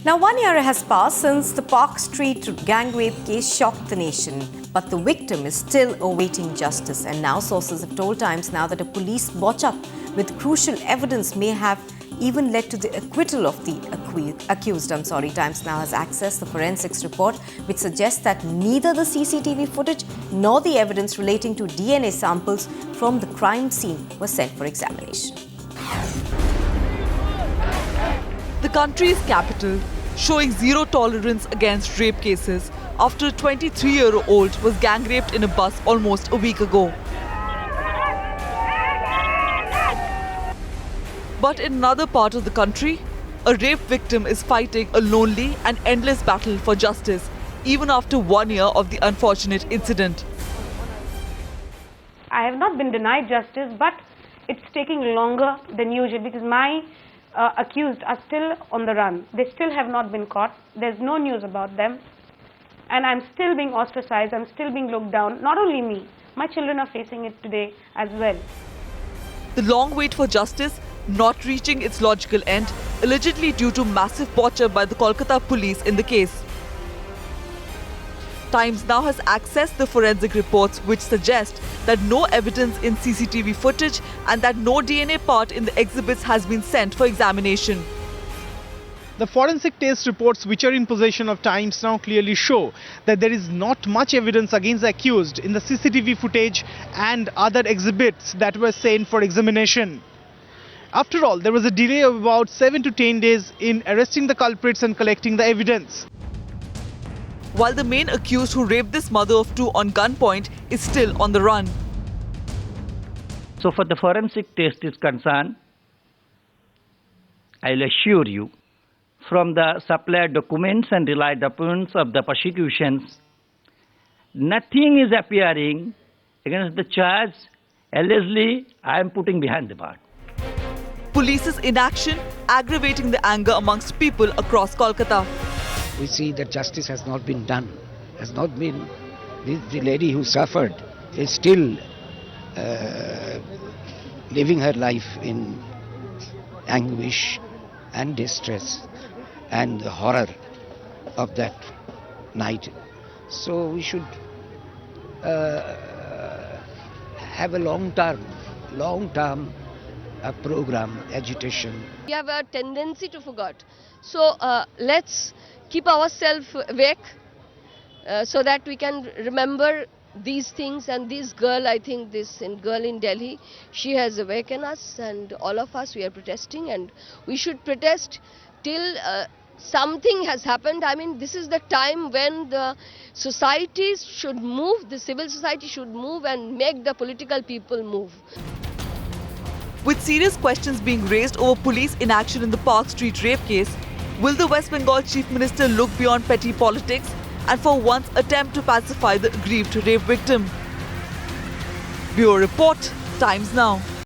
Now, 1 year has passed since the Park Street gang rape case shocked the nation. But the victim is still awaiting justice. And now sources have told Times Now that a police botch-up with crucial evidence may have even led to the acquittal of the accused. Times Now has accessed the forensics report, which suggests that neither the CCTV footage nor the evidence relating to DNA samples from the crime scene were sent for examination. The country's capital showing zero tolerance against rape cases after a 23-year-old was gang raped in a bus almost a week ago. But in another part of the country, a rape victim is fighting a lonely and endless battle for justice, even after 1 year of the unfortunate incident. I have not been denied justice, but it's taking longer than usual because my accused are still on the run. They still have not been caught. There's no news about them. And I'm still being ostracized. I'm still being looked down. Not only me, my children are facing it today as well. The long wait for justice not reaching its logical end, allegedly due to massive botch-up by the Kolkata police in the case. Times Now has accessed the forensic reports which suggest that no evidence in CCTV footage and that no DNA part in the exhibits has been sent for examination. The forensic test reports which are in possession of Times Now clearly show that there is not much evidence against the accused in the CCTV footage and other exhibits that were sent for examination. After all, there was a delay of about 7 to 10 days in arresting the culprits and collecting the evidence. While the main accused who raped this mother of two on gunpoint is still on the run. So for the forensic test is concerned, I'll assure you, from the supplied documents and relied documents of the prosecutions, nothing is appearing against the charge allegedly I am putting behind the bar. Police's inaction aggravating the anger amongst people across Kolkata. We see that justice has not been done, the lady who suffered is still living her life in anguish and distress and the horror of that night. So we should have a long-term program, agitation. We have a tendency to forget. So let's keep ourselves awake so that we can remember these things. And this girl, I think this girl in Delhi, she has awakened us, and all of us, we are protesting, and we should protest till something has happened. I mean, this is the time when the societies should move, the civil society should move and make the political people move. With serious questions being raised over police inaction in the Park Street rape case, will the West Bengal Chief Minister look beyond petty politics and for once attempt to pacify the aggrieved rape victim? Bureau Report, Times Now.